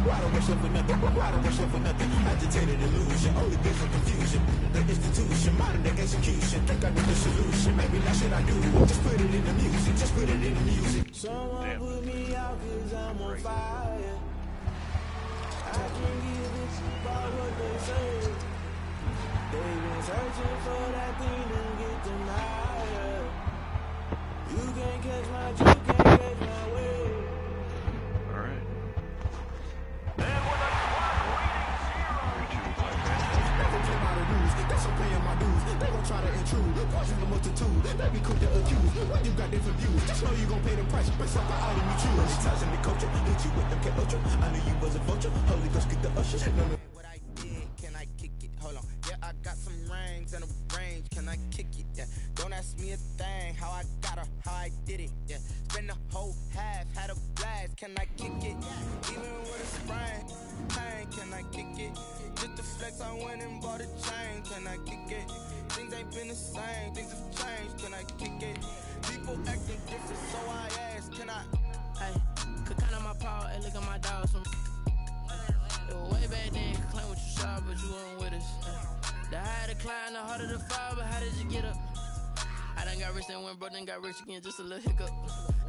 Why don't rush up for nothing? Why don't rush up for nothing? Agitated illusion, only good for confusion. The institution, modern day execution. Think I know the solution. Maybe that's what I do. Just put it in the music. Just put it in the music. Someone put me out 'cause I'm on fire. I can't give a shit about what they say. They've been searching for that thing to get them higher. You can't catch my juke, can't catch my way. All right. And with a clock reading 0. Never play by the rules. That's I'm paying my dues. They gon' try to intrude. Poison the multitude. They be quick to accuse. When you got different views, just know you gon' pay the price. Based off the item you choose. Ties in the culture. Hit you with them K Ultra. I knew you was a vulture. Holy Ghost get the ushers. What I did, can I kick it? Hold on. Yeah, I got some rings and a range. Can I kick it? Yeah. Don't ask me a thing. How I got her, how I did it. Yeah. Spend the whole half, had a blast. Can I kick it? Even with a sprain. Pain, can I kick it? Just the flex, I went and bought a chain. Can I kick it? Things ain't been the same. Things have changed. Can I kick it? People acting different, so I ask. Can I? Hey, could count on my power, hey, look at my dogs from. It was way back then, could claim what you saw, but you weren't with us. The higher the climb, the harder the fall, but how did you get up? I done got rich and went broke, then got rich again, just a little hiccup.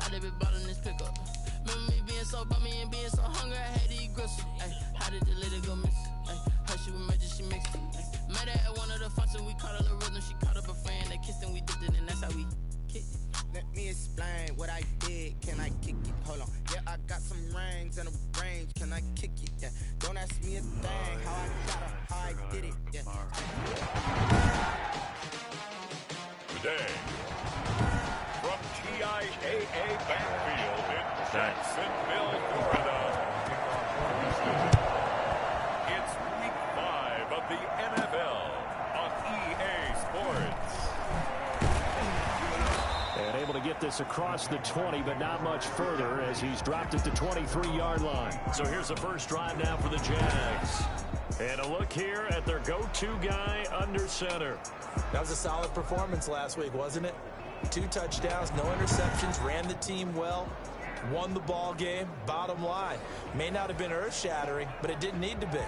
I done been ballin' this pickup. Remember me being so bummy and being so hungry, I had to eat gristle. Ay, how did the lady go miss? Ay, her she was major, she mixed it. Ay, met her at one of the functions, we caught a little rhythm, she caught up a friend, they kissed and we dipped it, and that's how we kicked it. Let me explain what I did. Can I kick it? Hold on. Yeah, I got some rings and a range. Can I kick it? Yeah. Don't ask me a thing. How I got her, how I did it. Yeah. Today, from TIAA Backfield in Jacksonville, Florida, it's Week 5 of the NFL on EA Sports. And able to get this across the 20, but not much further as he's dropped at the 23-yard line. So here's the first drive now for the Jags. And a look here at their go-to guy under center. That was a solid performance last week, wasn't it? 2 touchdowns, no interceptions, ran the team well, won the ball game. Bottom line, may not have been earth-shattering, but it didn't need to be.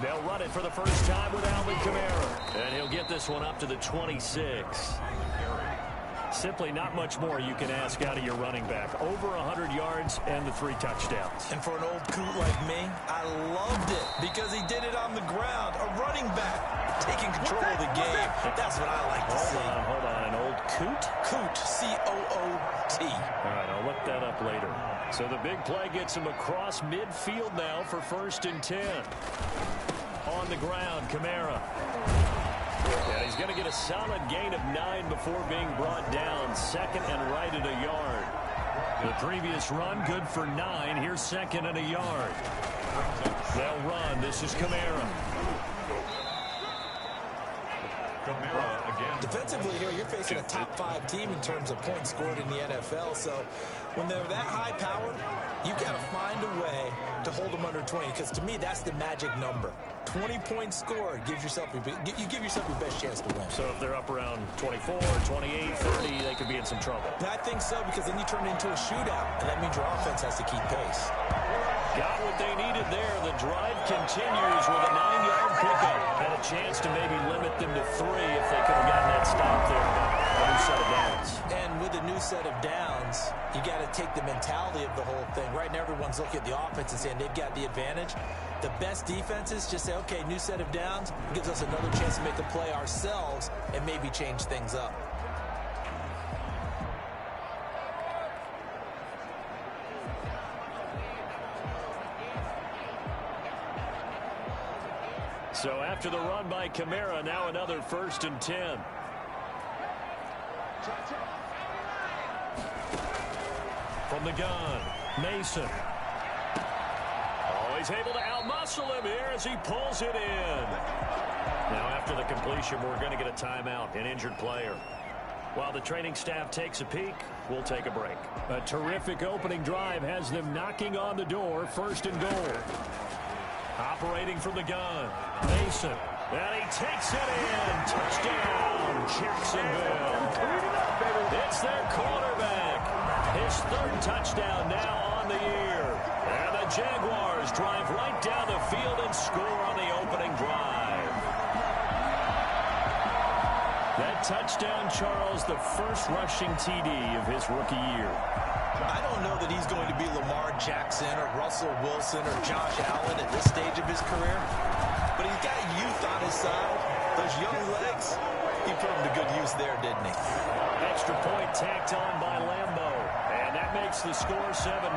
They'll run it for the first time with Alvin Kamara. And he'll get this one up to the 26. Simply not much more you can ask out of your running back. Over 100 yards and the 3 touchdowns. And for an old coot like me, I loved it because he did it on the ground. A running back taking control of the game. That's what I like to see. Hold on. An old coot? Coot, C-O-O-T. All right, I'll look that up later. So the big play gets him across midfield now for 1st and 10. On the ground, Kamara. And he's going to get a solid gain of 9 before being brought down. 2nd and right at a yard. The previous run, good for 9. Here's 2nd and a yard. They'll run. This is Kamara. Kamara again. Defensively here, you're facing a top 5 team in terms of points scored in the NFL. So when they're that high powered, you got to find a way to hold them under 20. Because to me, that's the magic number. 20 points scored gives yourself you give yourself your best chance to win. So if they're up around 24, 28, 30, they could be in some trouble. And I think so, because then you turn it into a shootout, and that means your offense has to keep pace. Got what they needed there. The drive continues with a 9-yard pickup. Had a chance to maybe limit them to 3 if they could have gotten that stop there. A new set of downs. And with a new set of downs, you got to take the mentality of the whole thing. Right now, everyone's looking at the offense and saying they've got the advantage. The best defenses just say, okay, new set of downs gives us another chance to make a play ourselves and maybe change things up. So after the run by Kamara, now another 1st and 10. From the gun, Mason. Oh, he's able to outmuscle him here as he pulls it in. Now after the completion, we're going to get a timeout, an injured player. While the training staff takes a peek, we'll take a break. A terrific opening drive has them knocking on the door, 1st and goal. Operating from the gun, Mason. And he takes it in. Touchdown, Jacksonville. It's their quarterback. His third touchdown now on the year. And the Jaguars drive right down the field and score on the opening drive. That touchdown, Charles, the first rushing TD of his rookie year. I don't know that he's going to be Lamar Jackson or Russell Wilson or Josh Allen at this stage of his career, but he's got youth on his side. Those young legs, he put them to good use there, didn't he? Extra point tacked on by Lambo, and that makes the score 7-0.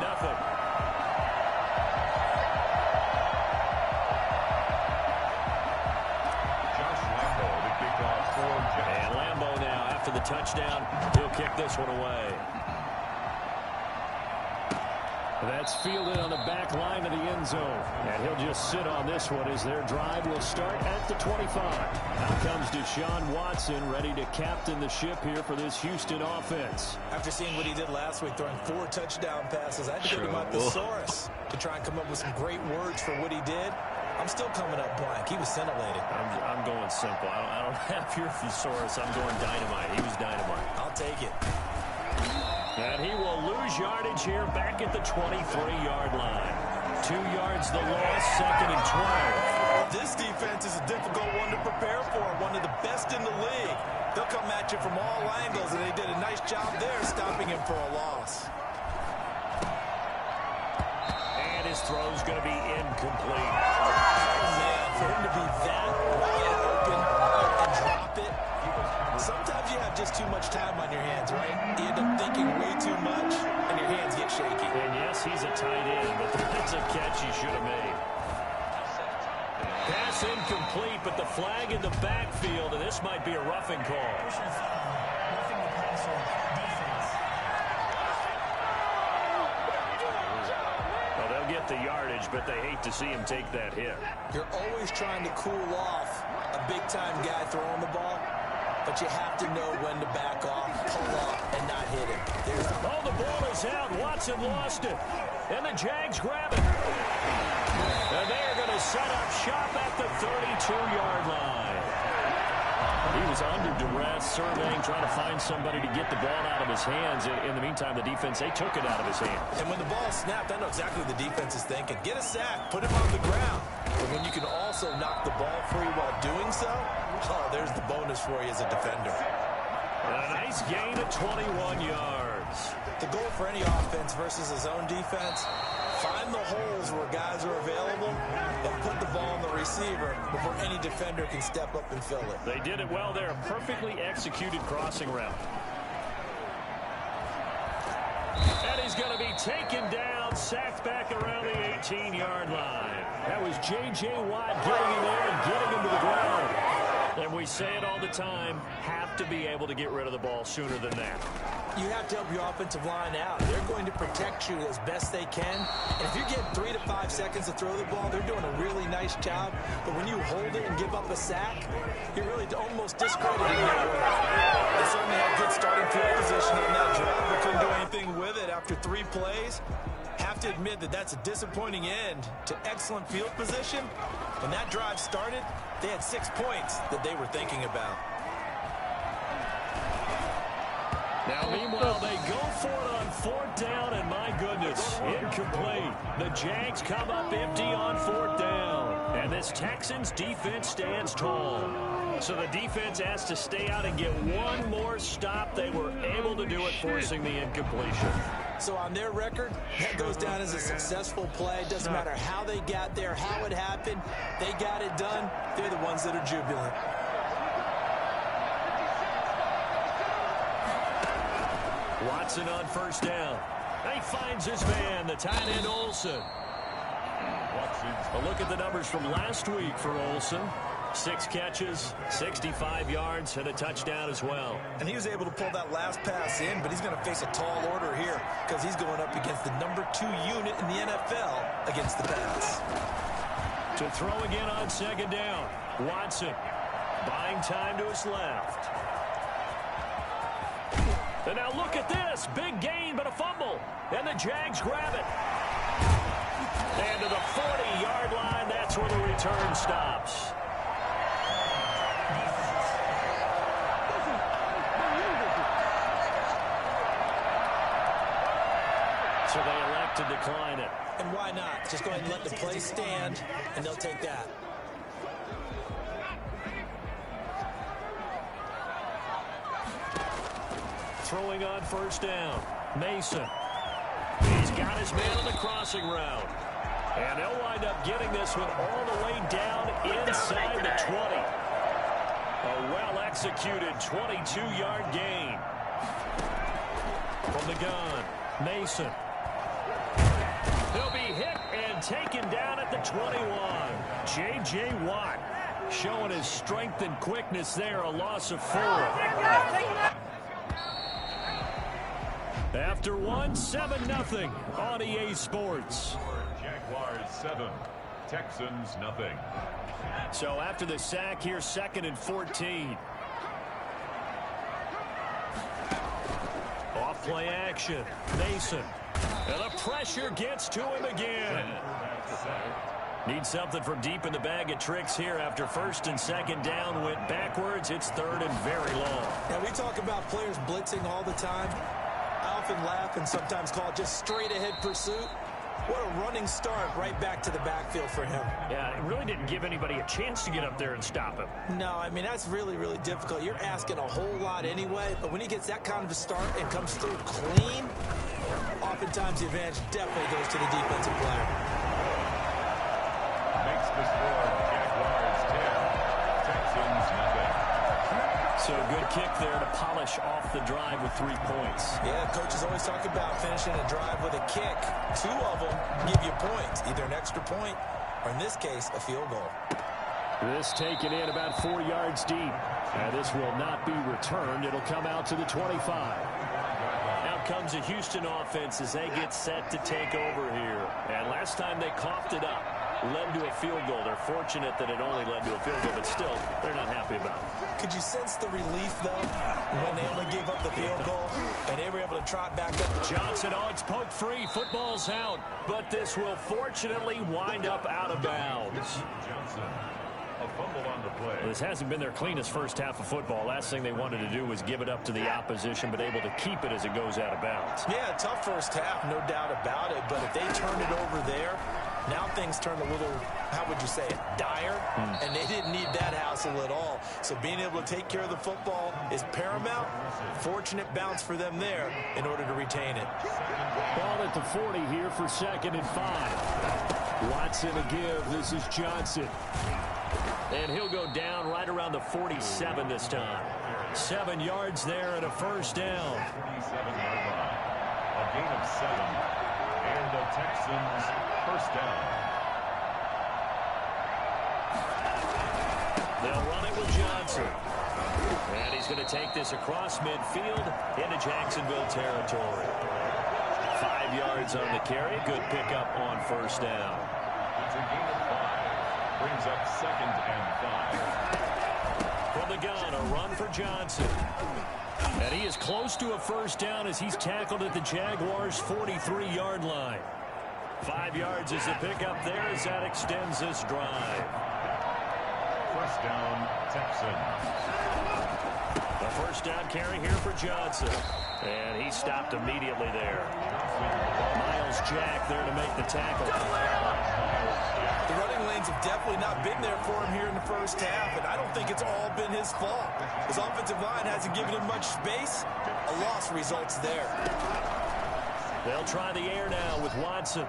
And Lambo now, after the touchdown, he'll kick this one away. That's fielded on the back line of the end zone. And he'll just sit on this one as their drive will start at the 25. Now comes Deshaun Watson, ready to captain the ship here for this Houston offense. After seeing what he did last week, throwing 4 touchdown passes, I had to go to my thesaurus to try and come up with some great words for what he did. I'm still coming up blank. He was scintillating. I'm going simple. I don't have your thesaurus. I'm going dynamite. He was dynamite. I'll take it. And he will lose yardage here back at the 23-yard line. 2 yards the loss, 2nd and 12. This defense is a difficult one to prepare for, one of the best in the league. They'll come at you from all angles, and they did a nice job there stopping him for a loss. And his throw's going to be incomplete. Oh, man, for him to be that wide open and drop it. Sometimes you have just too much time on your hands, right? You end up thinking way too much, and your hands get shaky. And yes, he's a tight end, but that's a catch he should have made. Pass incomplete, but the flag in the backfield, and this might be a roughing call. Well, they'll get the yardage, but they hate to see him take that hit. You're always trying to cool off a big-time guy throwing the ball, but you have to know when to back off, pull up, and not hit him. Oh, the ball is out. Watson lost it. And the Jags grab it. And they are going to set up shop at the 32-yard line. He was under duress, surveying, trying to find somebody to get the ball out of his hands. In the meantime, the defense, they took it out of his hands. And when the ball snapped, I know exactly what the defense is thinking. Get a sack, put him on the ground. But when you can also knock the ball free while doing so, oh, there's the bonus for you as a defender. A nice gain of 21 yards. The goal for any offense versus his own defense, find the holes where guys are available and put the ball on the receiver before any defender can step up and fill it. They did it well there. A perfectly executed crossing route. And he's going to be taken down, sacked back around the 18-yard line. That was J.J. Watt getting him there and getting him to the ground. And we say it all the time, have to be able to get rid of the ball sooner than that. You have to help your offensive line out. They're going to protect you as best they can. And if you get 3 to 5 seconds to throw the ball, they're doing a really nice job. But when you hold it and give up a sack, you're really almost discrediting your work. They certainly had good starting field position on that drive, but couldn't do anything with it after 3 plays. Have to admit that that's a disappointing end to excellent field position. When that drive started, they had 6 points that they were thinking about. Now, meanwhile, they go for it on 4th down, and my goodness, incomplete. The Jags come up empty on 4th down, and this Texans defense stands tall. So the defense has to stay out and get one more stop. They were able to do it, forcing the incompletion. So on their record, that goes down as a successful play. Doesn't matter how they got there, how it happened. They got it done. They're the ones that are jubilant. Watson on 1st down. He finds his man, the tight end Olsen. A look at the numbers from last week for Olsen. 6 catches, 65 yards, and a touchdown as well. And he was able to pull that last pass in, but he's going to face a tall order here because he's going up against the number 2 unit in the NFL against the pass. To throw again on 2nd down. Watson buying time to his left. And now look at this. Big gain, but a fumble. And the Jags grab it. And to the 40-yard line, that's where the return stops. back to decline it. And why not? Just go ahead and let the play stand, and they'll take that. Throwing on first down. Mason. He's got his man on the crossing route. And they'll wind up getting this one all the way down inside the 20. A well-executed 22-yard gain. From the gun, Mason. He'll be hit and taken down at the 21. J.J. Watt showing his strength and quickness there, a loss of 4. After 7-0 on EA Sports. Jaguars 7, Texans nothing. So after the sack here, 2nd and 14. Off play action. Mason. And the pressure gets to him again. Need something from deep in the bag of tricks here after 1st and 2nd down. Went backwards. It's 3rd and very long. Now, we talk about players blitzing all the time. I often laugh and sometimes call it just straight ahead pursuit. What a running start right back to the backfield for him. Yeah, it really didn't give anybody a chance to get up there and stop him. No, I mean, that's really, really difficult. You're asking a whole lot anyway, but when he gets that kind of a start and comes through clean, oftentimes the advantage definitely goes to the defensive player. Makes the score Jaguars 10, Texans nothing. So a good kick there to polish off the drive with 3 points. Yeah, coaches always talk about finishing a drive with a kick. 2 of them give you points, either an extra point or, in this case, a field goal. This taken in about 4 yards deep. And this will not be returned. It'll come out to the 25. Now comes a Houston offense as they get set to take over here. And last time they coughed it up, led to a field goal. They're fortunate that it only led to a field goal, but still, they're not happy about it. Could you sense the relief, though, when they only gave up the field goal and they were able to trot back up? Johnson, it's poked free. Football's out, but this will fortunately wind up out of bounds. Johnson, a fumble on the play. This hasn't been their cleanest first half of football. Last thing they wanted to do was give it up to the opposition, but able to keep it as it goes out of bounds. Yeah, tough first half, no doubt about it, but if they turn it over there, now things turn a little, how would you say it, dire, and they didn't need that hassle at all. So being able to take care of the football is paramount. Fortunate bounce for them there in order to retain it. Ball at the 40 here for 2nd and 5. Watson a give. This is Johnson. And he'll go down right around the 47 this time. 7 yards there and a first down. 27-yard line. A gain of 7. And the Texans first down. They'll run it with Johnson. And he's going to take this across midfield into Jacksonville territory. 5 yards on the carry. Good pickup on first down. It's a gain of 5. Brings up 2nd and 5. From the gun, a run for Johnson. And he is close to a first down as he's tackled at the Jaguars' 43-yard line. 5 yards is the pickup there as that extends this drive. First down, Texans. The first down carry here for Johnson. And he stopped immediately there. Miles Jack there to make the tackle. The running lanes have definitely not been there for him here in the first half, and I don't think it's all been his fault. His offensive line hasn't given him much space. A loss results there. They'll try the air now with Watson.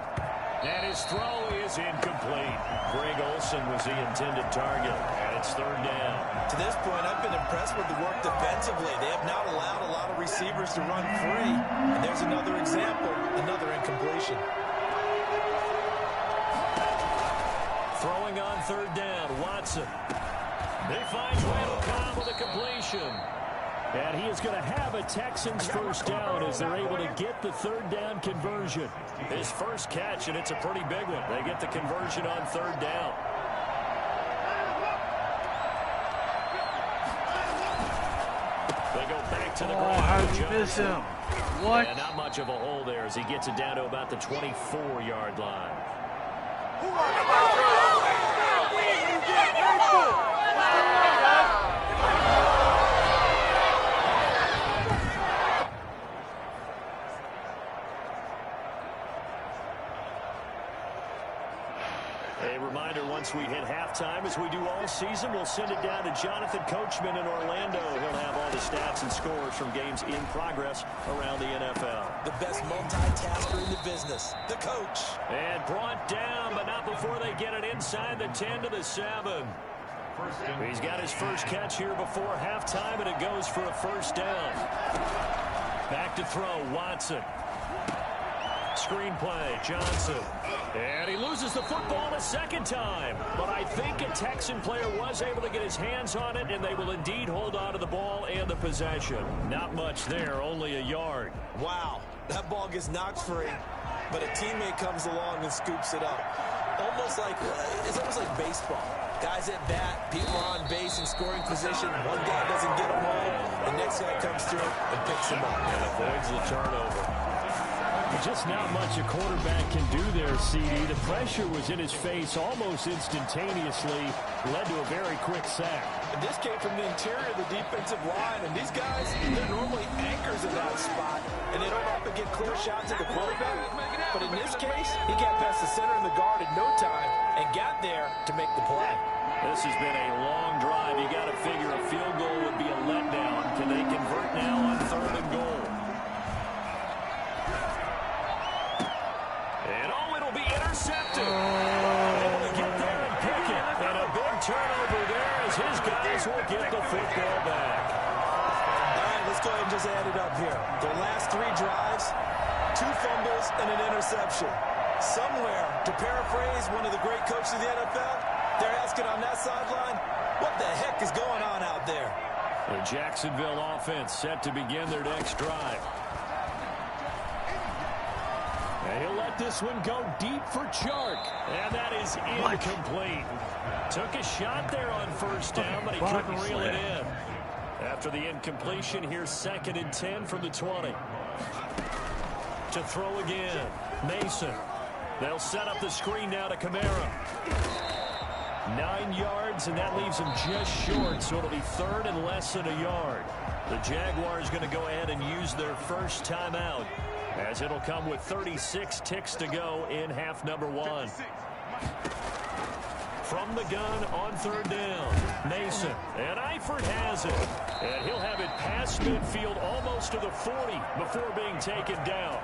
And his throw is incomplete. Greg Olsen was the intended target, and it's 3rd down. To this point, I've been impressed with the work defensively. They have not allowed a lot of receivers to run free. And there's another example, another incompletion. Throwing on 3rd down, Watson. He finds Randall Cobb with a completion. And he is going to have a Texans first down as they're able to get the 3rd down conversion. His first catch, and it's a pretty big one. They get the conversion on 3rd down. They go back to the ground. How did you miss him? What? And not much of a hole there as he gets it down to about the 24-yard line. as we hit halftime, as we do all season. We'll send it down to Jonathan Coachman in Orlando. He'll have all the stats and scores from games in progress around the NFL. The best multitasker in the business, the coach. And brought down, but not before they get it inside the 10 to the 7. He's got his first catch here before halftime, and it goes for a first down. Back to throw, Watson. Screenplay, Johnson. And he loses the football a second time. But I think a Texan player was able to get his hands on it, and they will indeed hold on to the ball and the possession. Not much there, only a yard. Wow, that ball gets knocked free, but a teammate comes along and scoops it up. It's almost like baseball. Guys at bat, people are on base in scoring position. One guy doesn't get them home. The next guy comes through and picks him up. And avoids the turnover. Just not much a quarterback can do there, CD. The pressure was in his face almost instantaneously. Led to a very quick sack. And this came from the interior of the defensive line. And these guys, they're normally anchors in that spot. And they don't often get clear shots at the quarterback. But in this case, he got past the center and the guard in no time and got there to make the play. This has been a long drive. You got to figure a field goal would be a letdown. Can they convert now on 3rd and goal? And it'll be intercepted. Able to get there and pick it. And a big turnover there as his guys will get the football back. All right, let's go ahead and just add it up here. Their last 3 drives, 2 fumbles and an interception. Somewhere, to paraphrase one of the great coaches of the NFL, they're asking on that sideline, what the heck is going on out there? The Jacksonville offense set to begin their next drive. And he'll let this one go deep for Chark. And that is incomplete. Took a shot there on first down, but he couldn't reel it in. After the incompletion, here's 2nd and 10 from the 20. To throw again, Mason. They'll set up the screen now to Kamara. 9 yards, and that leaves him just short, so it'll be 3rd and less than a yard. The Jaguars going to go ahead and use their first timeout, as it'll come with 36 ticks to go in half number 1. From the gun on 3rd down, Mason, and Eifert has it. And he'll have it past midfield almost to the 40 before being taken down.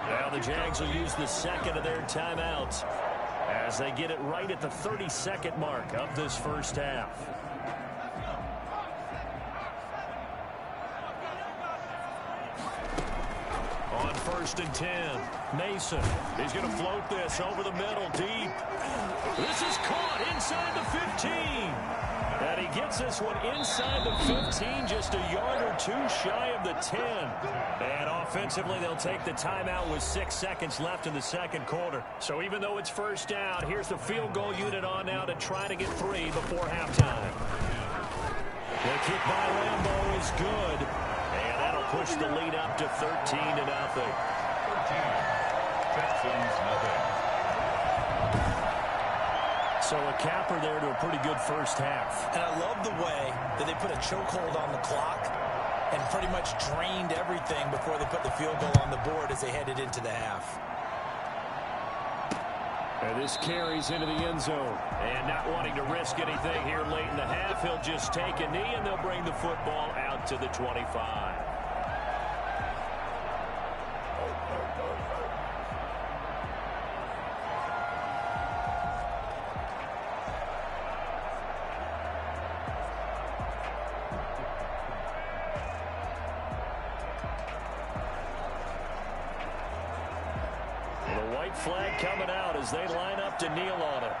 Now the Jags will use the 2nd of their timeouts as they get it right at the 32nd mark of this first half. On 1st and 10, Mason. He's going to float this over the middle deep. This is caught inside the 15. And he gets this one inside the 15, just a yard or 2 shy of the 10. And offensively, they'll take the timeout with 6 seconds left in the second quarter. So even though it's first down, here's the field goal unit on now to try to get 3 before halftime. The kick by Lambeau is good. And that'll push the lead up to 13-0. 13. Texans, nothing. So a capper there to a pretty good first half. And I love the way that they put a chokehold on the clock and pretty much drained everything before they put the field goal on the board as they headed into the half. And this carries into the end zone. And not wanting to risk anything here late in the half, he'll just take a knee and they'll bring the football out to the 25. Flag coming out as they line up to kneel on it.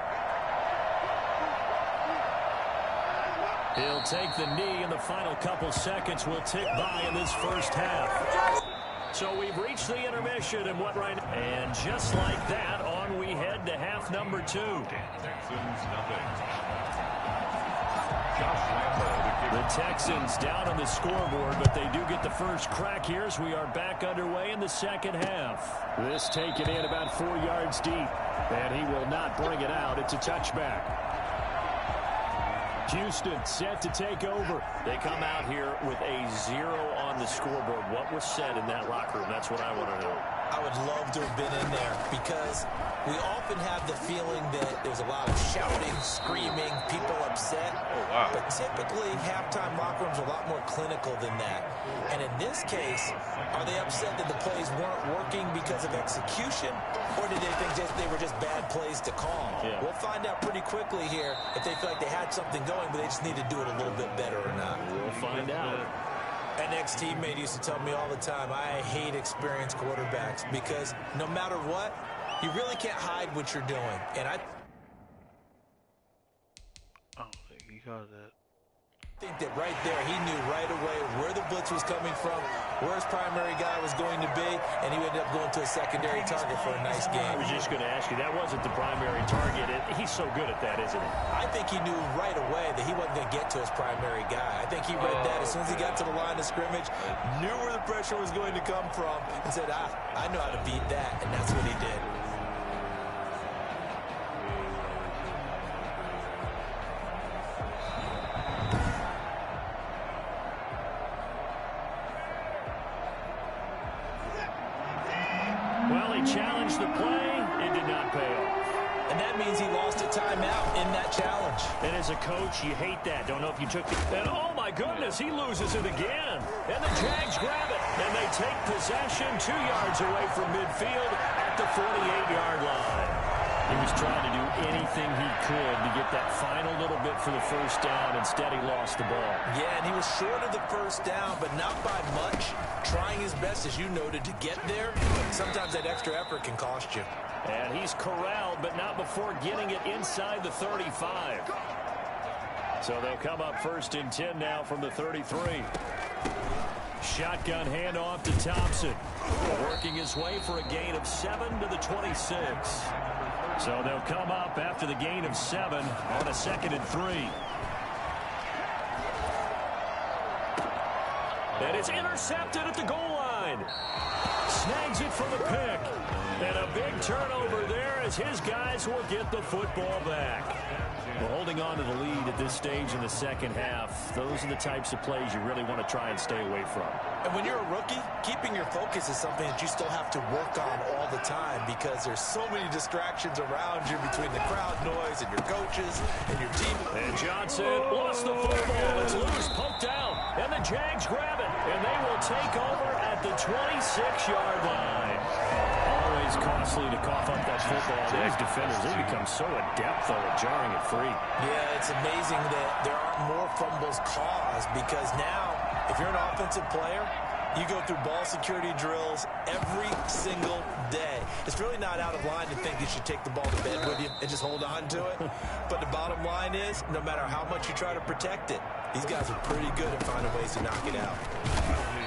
He'll take the knee, and the final couple seconds will tick by in this first half. So we've reached the intermission, and what right now? And just like that, on we head to half number 2. Texans, nothing. The Texans down on the scoreboard, but they do get the first crack here as we are back underway in the second half. This taken in about 4 yards deep, and he will not bring it out. It's a touchback. Houston set to take over. They come out here with a 0 on the scoreboard. What was said in that locker room? That's what I want to know. I would love to have been in there because We often have the feeling that there's a lot of shouting, screaming, people upset. Oh, wow. But typically, halftime locker rooms are a lot more clinical than that. And in this case, are they upset that the plays weren't working because of execution? Or did they think they were just bad plays to call? Yeah. We'll find out pretty quickly here if they feel like they had something going, but they just need to do it a little bit better or not. We'll find out. An ex-teammate used to tell me all the time, I hate experienced quarterbacks because no matter what, you really can't hide what you're doing. And I think he got that. think that right there, he knew right away where the blitz was coming from, where his primary guy was going to be, and he ended up going to a secondary target for a nice game. I was just going to ask you, that wasn't the primary target. He's so good at that, isn't he? I think he knew right away that he wasn't going to get to his primary guy. I think he read that as soon as he got to the line of scrimmage, knew where the pressure was going to come from, and said, I know how to beat that, and that's what he did. Well, he challenged the play. It did not pay off. And that means he lost a timeout in that challenge. And as a coach, you hate that. Don't know if you took it. And oh, my goodness, he loses it again. And the Jags grab it. And they take possession 2 yards away from midfield at the 48-yard line. He was trying to do anything he could to get that final little bit for the first down. Instead, he lost the ball. Yeah, and he was short of the first down, but not by much. Trying his best, as you noted, to get there. Sometimes that extra effort can cost you. And he's corralled, but not before getting it inside the 35. So they'll come up 1st and 10 now from the 33. Shotgun handoff to Thompson. Working his way for a gain of 7 to the 26. So they'll come up after the gain of 7 on a 2nd and 3. And it's intercepted at the goal line. Snags it for the pick. And a big turnover there as his guys will get the football back. Well, holding on to the lead at this stage in the second half, those are the types of plays you really want to try and stay away from. And when you're a rookie, keeping your focus is something that you still have to work on all the time because there's so many distractions around you between the crowd noise and your coaches and your team. And Johnson lost the football. It's loose, poked out. And the Jags grab it. And they will take over at the 26-yard line. Always costly to cough up that football. These defenders, they become so adept, though, at jarring it free. Yeah, it's amazing that there aren't more fumbles caused because now, if you're an offensive player, you go through ball security drills every single day. It's really not out of line to think you should take the ball to bed with you and just hold on to it. But the bottom line is, no matter how much you try to protect it, these guys are pretty good at finding ways to knock it out.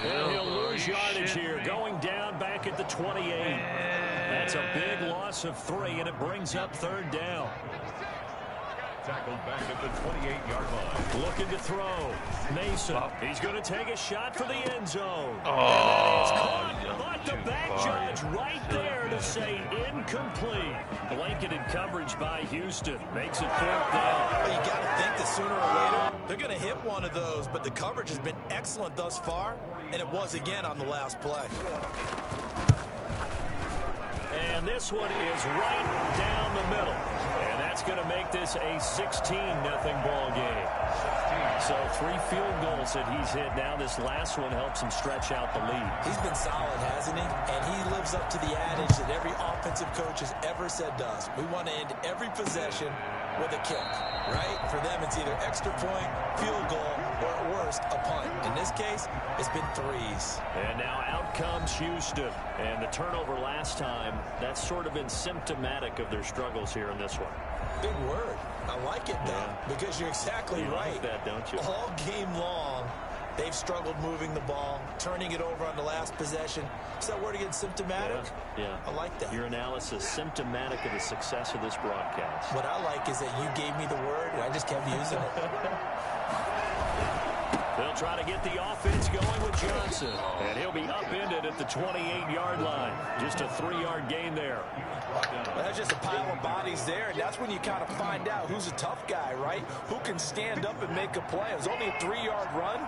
And he'll lose yardage here, going down back at the 28. That's a big loss of 3, and it brings up 3rd down. Tackled back at the 28-yard line. Looking to throw. Mason. He's going to take a shot for the end zone. But the back judge right there to say incomplete. Blanketed coverage by Houston. Makes it 4th down. Well, you got to think that sooner or later, they're going to hit one of those, but the coverage has been excellent thus far, and it was again on the last play. And this one is right down the middle. And that's going to make this a 16-0 ball game. So 3 field goals that he's hit now. This last one helps him stretch out the lead. He's been solid, hasn't he? And he lives up to the adage that every offensive coach has ever said to us. We want to end every possession with a kick, right? For them, it's either extra point, field goal, or at worst, a punt. In this case, it's been 3s. And now out comes Houston. And the turnover last time, that's sort of been symptomatic of their struggles here in this one. Big word. I like it, though, because you're exactly right. Like that, don't you? All game long, they've struggled moving the ball, turning it over on the last possession. Is that word again, symptomatic? Yeah. I like that. Your analysis, symptomatic of the success of this broadcast. What I like is that you gave me the word, and I just kept using it. They'll try to get the offense going with Johnson. And he'll be upended at the 28-yard line. Just a 3-yard gain there. Well, that's just a pile of bodies there, and that's when you kind of find out who's a tough guy, right? Who can stand up and make a play. It was only a 3-yard run,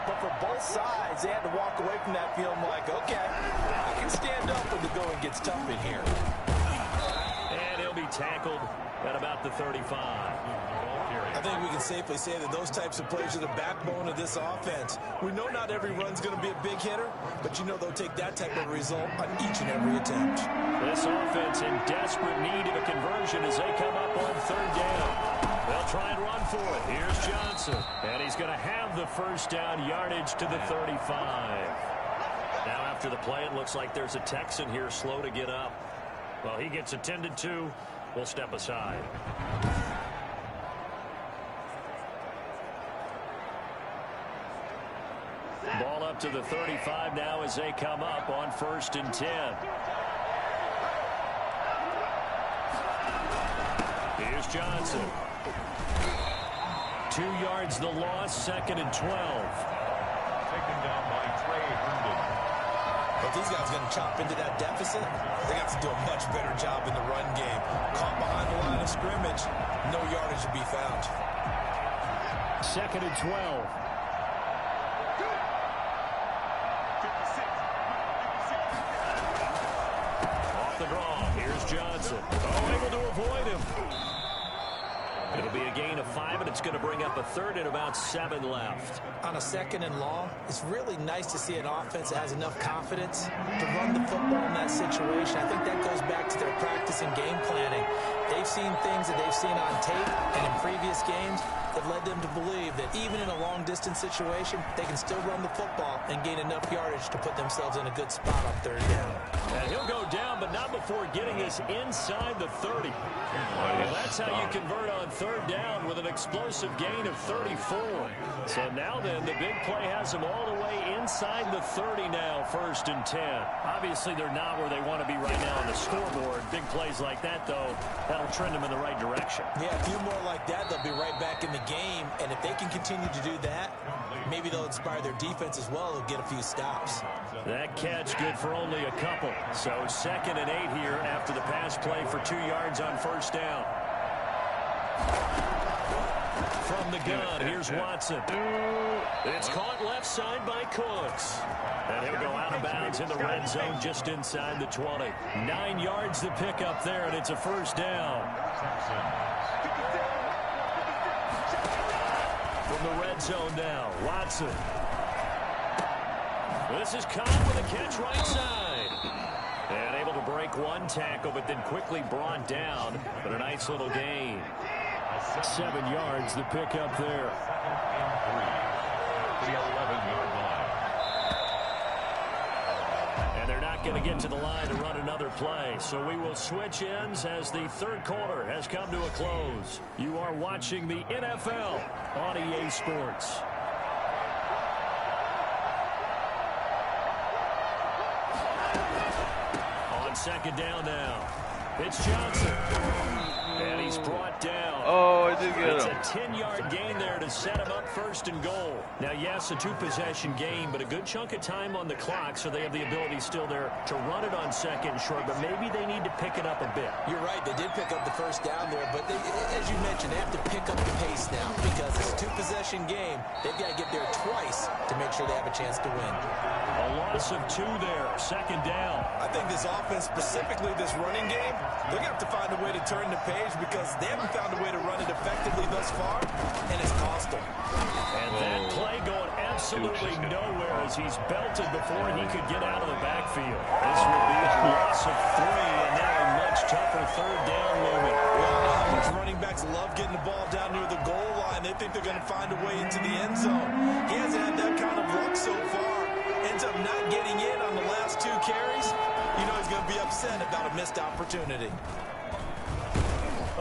but for both sides, they had to walk away from that feeling like, okay, I can stand up when the going gets tough in here. tackled at about the 35. I think we can safely say that those types of plays are the backbone of this offense. We know not every run's going to be a big hitter, but you know they'll take that type of result on each and every attempt. This offense in desperate need of a conversion as they come up on third down. They'll try and run for it. Here's Johnson, and he's going to have the first down yardage to the 35. Now after the play, it looks like there's a Texan here slow to get up. Well, he gets attended to. We'll step aside. Ball up to the 35 now as they come up on 1st and 10. Here's Johnson. 2 yards the loss, 2nd and 12. Taken down by Trey Herndon. But these guys going to chop into that deficit. They got to do a much better job in the run game. Caught behind the line of scrimmage, no yardage to be found. 2nd and 12. The draw. Here's Johnson. Oh, able to avoid him. It'll be a gain of 5, and it's going to bring up a 3rd and about 7 left. On a 2nd and long, it's really nice to see an offense that has enough confidence to run the football in that situation. I think that goes back to their practice and game planning. They've seen things that they've seen on tape and in previous games that led them to believe that even in a long-distance situation, they can still run the football and gain enough yardage to put themselves in a good spot on 3rd down. And he'll go down, but not before getting us inside the 30. Well, that's how you convert on 3rd down with an explosive gain of 34. So now then, the big play has them all the way inside the 30 now, 1st and 10. Obviously, they're not where they want to be right now on the scoreboard. Big plays like that, though, that'll trend them in the right direction. Yeah, a few more like that, they'll be right back in the game. And if they can continue to do that, maybe they'll inspire their defense as well. They'll get a few stops. That catch good for only a couple. So 2nd and 8 here after the pass play for 2 yards on 1st down. From the gun, here's Watson. It's caught left side by Cooks. And he'll go out of bounds in the red zone just inside the 20. 9 yards to pick up there, and it's a 1st down. From the red zone now, Watson. This is caught with a catch right side. And able to break 1 tackle, but then quickly brought down. But a nice little gain. 7 yards to pick up there. The 11-yard line. And they're not going to get to the line to run another play. So we will switch ends as the 3rd quarter has come to a close. You are watching the NFL on EA Sports. On 2nd down now. It's Johnson. And he's brought down. Oh, I did get him. It's a 10-yard gain there to set him up 1st and goal. Now, yes, a 2-possession game, but a good chunk of time on the clock, so they have the ability still there to run it on 2nd and short, but maybe they need to pick it up a bit. You're right. They did pick up the 1st down there, but as you mentioned, they have to pick up the pace now because it's a 2-possession game. They've got to get there twice to make sure they have a chance to win. A loss of 2 there, 2nd down. I think this offense, specifically this running game, they're going to have to find a way to turn the page because they haven't found a way to run it effectively thus far, and it's cost them. And that play going absolutely nowhere as he's belted before he could get out of the backfield. This will be a loss of 3, and now a much tougher 3rd down looming. Well, running backs love getting the ball down near the goal line. They think they're going to find a way into the end zone. He hasn't had that kind of luck so far. Ends up not getting in on the last 2 carries. You know he's going to be upset about a missed opportunity.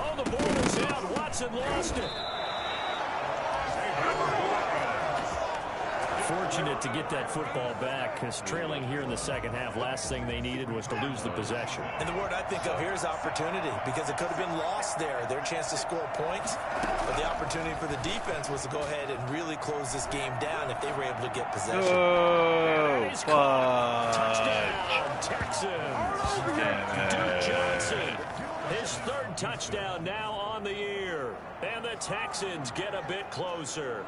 Oh, the ball is out. Watson lost it. Fortunate to get that football back because trailing here in the 2nd half, last thing they needed was to lose the possession. And the word I think of here is opportunity because it could have been lost there, their chance to score points. But the opportunity for the defense was to go ahead and really close this game down if they were able to get possession. Oh, Touchdown, Texans. Duke Johnson, his 3rd touchdown now on the year. And the Texans get a bit closer.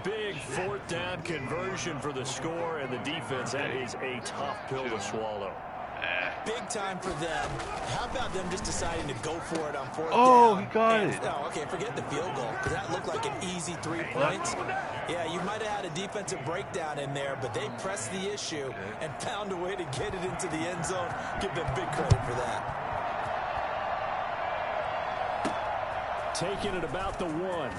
Big 4th down conversion for the score, and the defense, that is a tough pill to swallow. Big time for them. How about them just deciding to go for it on fourth Oh, down? he got it. Oh, okay, forget the field goal, because that looked like an easy 3 points. Yeah, you might have had a defensive breakdown in there, but they pressed the issue and found a way to get it into the end zone. Give them big credit for that. Taking it about the 1.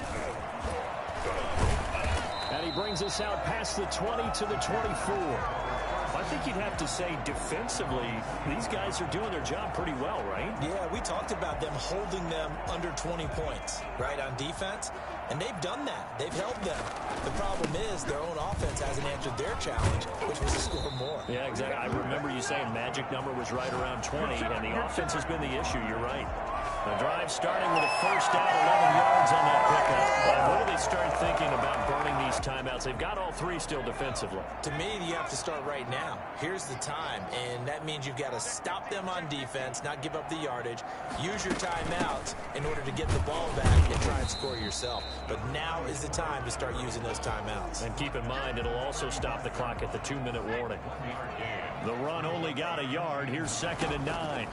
And he brings us out past the 20 to the 24. I think you'd have to say defensively, these guys are doing their job pretty well, right? Yeah, we talked about them holding them under 20 points, right, on defense. And they've done that. They've held them. The problem is their own offense hasn't answered their challenge, which was to score more. Yeah, exactly. I remember you saying magic number was right around 20, and the offense has been the issue. You're right. The drive starting with a first down, 11 yards on that pickup. What do they start thinking about burning these timeouts? They've got all 3 still defensively. To me, you have to start right now. Here's the time, and that means you've got to stop them on defense, not give up the yardage, use your timeouts in order to get the ball back and try and score yourself. But now is the time to start using those timeouts. And keep in mind, it'll also stop the clock at the 2-minute warning. The run only got a yard. Here's 2nd and 9.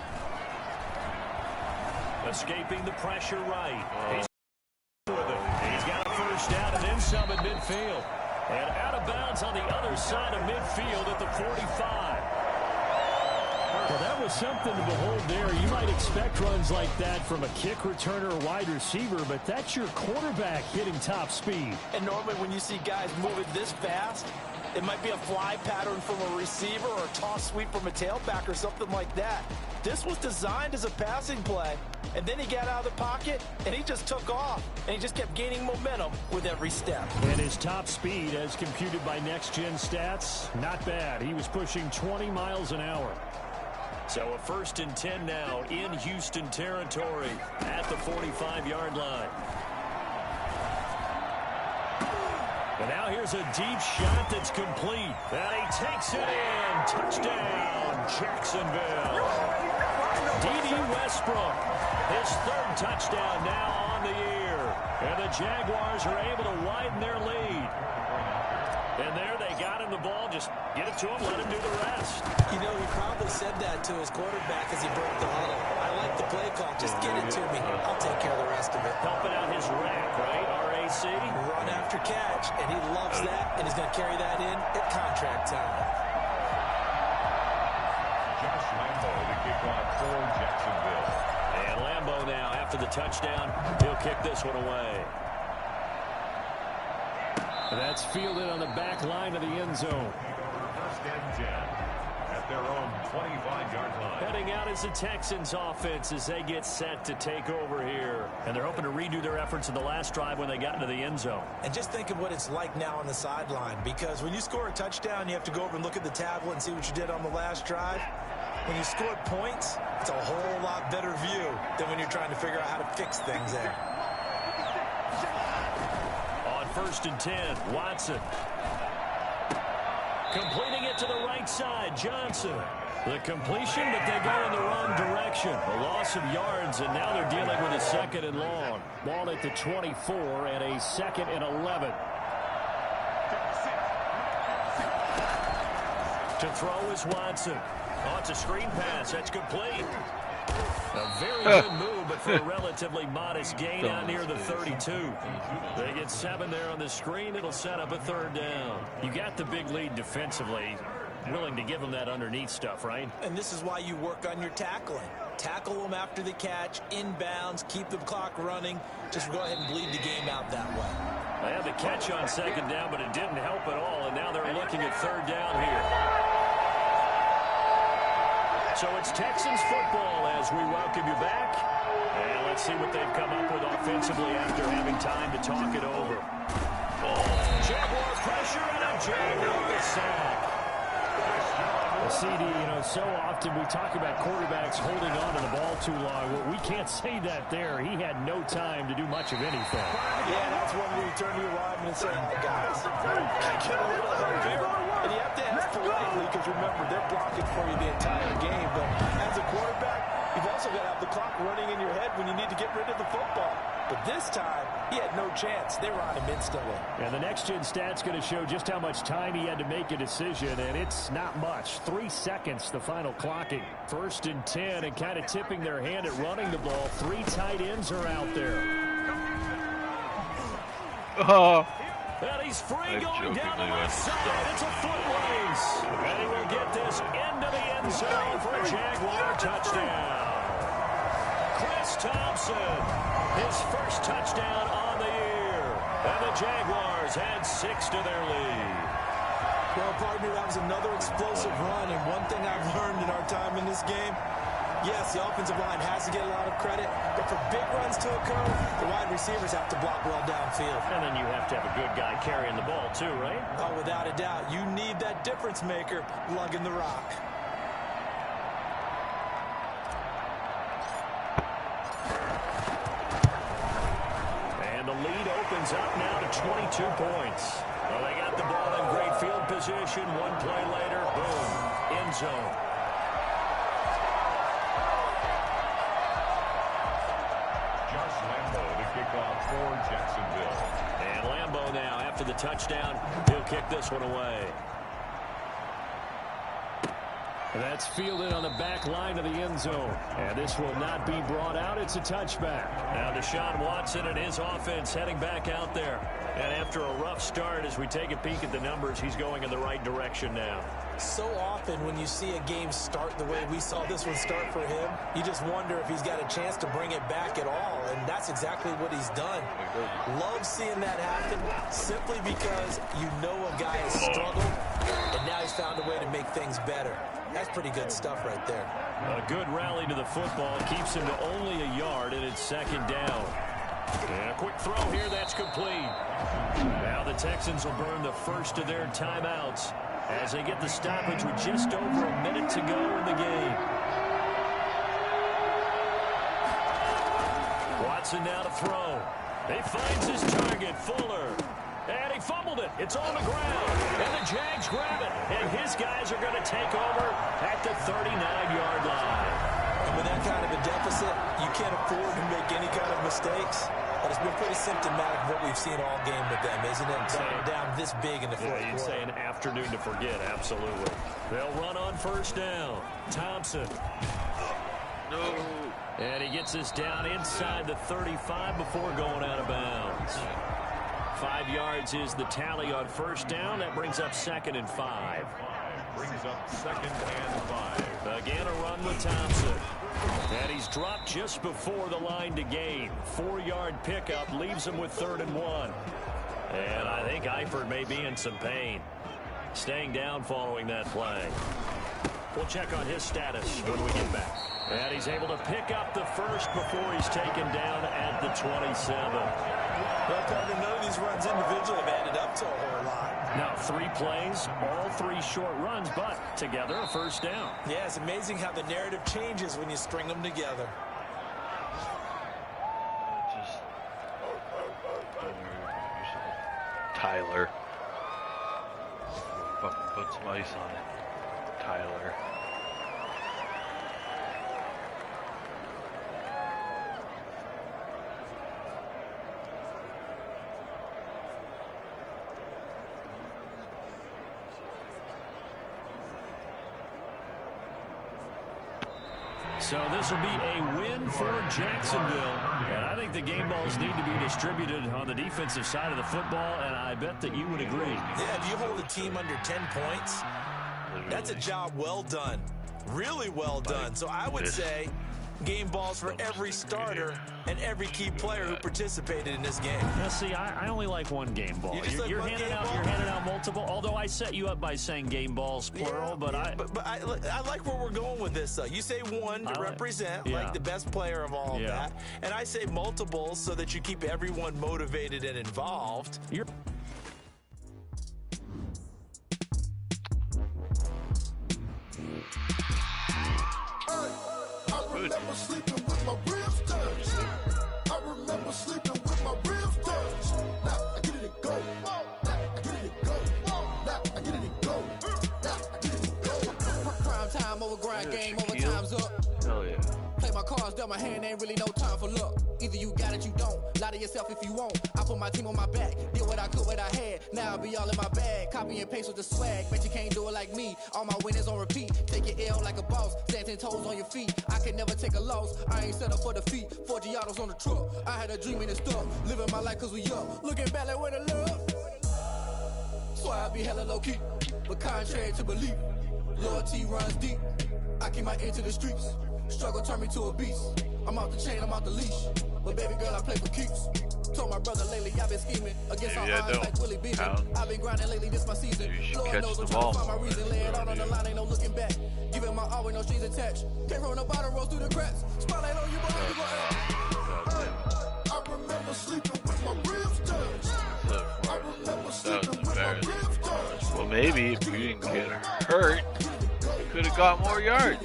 Escaping the pressure right. He's got a first down and then some at midfield. And out of bounds on the other side of midfield at the 45. Well, that was something to behold there. You might expect runs like that from a kick returner or wide receiver, but that's your quarterback hitting top speed. And normally when you see guys moving this fast, it might be a fly pattern from a receiver or a toss sweep from a tailback or something like that. This was designed as a passing play, and then he got out of the pocket, and he just took off, and he just kept gaining momentum with every step. And his top speed, as computed by next-gen stats, not bad. He was pushing 20 miles an hour. So a 1st and 10 now in Houston territory at the 45-yard line. And now here's a deep shot that's complete. And he takes it in. Touchdown, Jacksonville. D.D. Westbrook, his 3rd touchdown now on the year. And the Jaguars are able to widen their lead. And there they got him the ball. Just get it to him, let him do the rest. You know, he probably said that to his quarterback as he broke the huddle. I like the play call. Just get it to me. I'll take care of the rest of it. Helping out his rack, right? RAC. Run after catch, and he loves that, and he's going to carry that in at contract time. Josh Lambo to kick off for Jacksonville. And Lambo now, after the touchdown, he'll kick this one away. That's fielded on the back line of the end zone. 1st and 10 at their own 25-yard line. Heading out is the Texans offense as they get set to take over here. And they're hoping to redo their efforts in the last drive when they got into the end zone. And just think of what it's like now on the sideline, because when you score a touchdown, you have to go over and look at the tablet and see what you did on the last drive. When you scored points, it's a whole lot better view than when you're trying to figure out how to fix things there. 1st and 10, Watson. Completing it to the right side, Johnson. The completion, but they go in the wrong direction. A loss of yards, and now they're dealing with a 2nd and long. Ball at the 24 and a 2nd and 11. To throw is Watson. Oh, it's a screen pass. That's complete. A very good move, but for a relatively modest gain out near the 32. They get 7 there on the screen. It'll set up a 3rd down. You got the big lead defensively. Willing to give them that underneath stuff, right? And this is why you work on your tackling. Tackle them after the catch, inbounds, keep the clock running. Just go ahead and bleed the game out that way. They had the catch on 2nd down, but it didn't help at all, and now they're looking at 3rd down here. So it's Texans football as we welcome you back. And let's see what they've come up with offensively after having time to talk it over. Jaguar pressure and a Jaguar sack. CD, you know, so often we talk about quarterbacks holding on to the ball too long. Well, we can't say that there. He had no time to do much of anything. Yeah, that's when we turn to your lineman and say, hey, guys, get a little help here. And you have to ask politely because, remember, they're blocking for you the entire game. But as a quarterback, you've also got to have the clock running in your head when you need to get rid of the football. But this time, he had no chance. They were on him instantly. And the next-gen stat's going to show just how much time he had to make a decision, and it's not much. 3 seconds, the final clocking. 1st and 10, and kind of tipping their hand at running the ball. 3 tight ends are out there. Oh. And he's free I going down the jokingly left side. It's a foot race. And he will get this into the end zone for a Jaguar touchdown. Chris Thompson, his first touchdown on the year. And the Jaguars add 6 to their lead. Well, partner, that was another explosive run. And one thing I've learned in our time in this game, yes, the offensive line has to get a lot of credit, but for big runs to occur, the wide receivers have to block well downfield. And then you have to have a good guy carrying the ball too, right? Oh, without a doubt. You need that difference maker lugging the rock. And the lead opens up now to 22 points. Well, they got the ball in great field position. One play later, boom, end zone. For Jacksonville. And Lambeau now, after the touchdown, he'll kick this one away. And that's fielded on the back line of the end zone. And this will not be brought out. It's a touchback. Now Deshaun Watson and his offense heading back out there. And after a rough start, as we take a peek at the numbers, he's going in the right direction now. So often when you see a game start the way we saw this one start for him, you just wonder if he's got a chance to bring it back at all, and that's exactly what he's done. Love seeing that happen simply because you know a guy has struggled, and now he's found a way to make things better. That's pretty good stuff right there. A good rally to the football keeps him to only a yard, and it's 2nd down. And a quick throw here, that's complete. Now the Texans will burn the first of their timeouts as they get the stoppage with just over a minute to go in the game. Watson now to throw. He finds his target, Fuller. And he fumbled it. It's on the ground. And the Jags grab it. And his guys are going to take over at the 39-yard line. And with that kind of a deficit, you can't afford to make any kind of mistakes. But it's been pretty symptomatic of what we've seen all game with them, isn't it? Going down this big in the fourth quarter. You'd say an afternoon to forget, absolutely. They'll run on 1st down. Thompson. No. And he gets us down inside the 35 before going out of bounds. 5 yards is the tally on 1st down. That brings up 2nd and 5. Brings up 2nd and 5. Again, a run with Thompson. And he's dropped just before the line to gain. 4-yard pickup leaves him with 3rd and 1. And I think Eifert may be in some pain. Staying down following that play. We'll check on his status when we get back. And he's able to pick up the first before he's taken down at the 27. Well, partner, none of these runs individually have added up to a whole lot. Now 3 plays, all 3 short runs, but together a 1st down. Yeah, it's amazing how the narrative changes when you string them together. Just Tyler. Fucking put some ice on it. Tyler. So this will be a win for Jacksonville. And I think the game balls need to be distributed on the defensive side of the football, and I bet that you would agree. Yeah, if you hold a team under 10 points, that's a job well done. Really well done. So I would say game balls for every starter and every key player who participated in this game. Now, see, I only like one game ball. You're handing out multiple, although I set you up by saying game balls, plural, but I like where we're going with this, though. You say one to represent, like the best player of all of that, and I say multiples so that you keep everyone motivated and involved. I remember sleeping with my ribs touched. I remember sleeping with my ribs touched. Now I get it and go. Now I get it and go. Now I get it and go. Now I get it and go. Prime time over grind game, over time's up. Hell yeah. Play my cards, dealt my hand, ain't really no time for luck. Either you got it, you don't. Lie to yourself if you won't. I put my team on my back. Did what I could, what I had. Now I be all in my bag. Copy and paste with the swag. Bet you can't do it like me. All my winners on repeat. Take your L like a boss. Stand 10 toes on your feet. I can never take a loss. I ain't set up for defeat. 4 Giottos on the truck. I had a dream and it's stuck. Living my life cause we up. Looking back like where the love. So I be hella low key. But contrary to belief. Loyalty runs deep. I keep my ear to the streets. Struggle turned me to a beast. I'm off the chain, I'm off the leash. But baby girl, I play for keeps. Told my brother lately, I've been scheming against all odds like Willie Beeman. I've been grinding lately, this my season. Lord knows I'm trying to find my reason. Lay it out on the line, ain't no looking back. Giving my all with no strings attached. Came from the bottom, rose through the cracks. Spotlight on you, boy, you go I remember sleeping with my ribs touched. I remember sleeping with my ribs touched. Well, maybe if you didn't get hurt, you could have got more yards.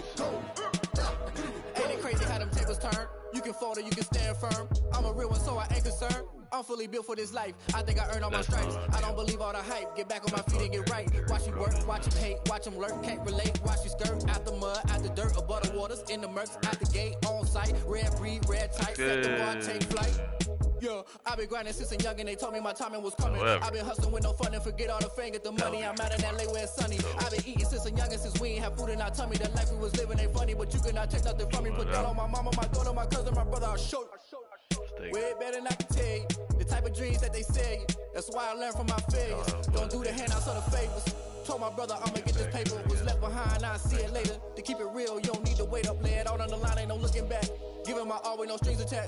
Ain't it crazy how them tables turn? You can fold or you can stand firm. I'm a real one, so I ain't concerned. I'm fully built for this life. I think I earned all my stripes. I don't believe all the hype. Get back on my feet and get right. Watch you work, watch you hate, watch them lurk. Can't relate, watch you skirt. Out the mud, out the dirt, above the waters, in the murks, out the gate, on site. Red breed, red tight, set the bar, take flight. Yeah, I've been grinding since a young and they told me my timing was coming. I've been hustling with no fun and forget all the fame, get the money. I'm out in LA where it's sunny. I've been eating since a young and since we ain't have food in our tummy. The life we was living ain't funny, but you cannot take nothing from me. Put that on my mama, my daughter, my cousin, my brother, I'll show you. Way better than I can tell you. The type of dreams that they sell you. That's why I learned from my failures. Don't do the handouts or the favors. Told my brother I'ma get this paper. Was left behind, I'll see it later. To keep it real, you don't need to wait up. Lay it out on the line, ain't no looking back. Giving my all with no strings attached.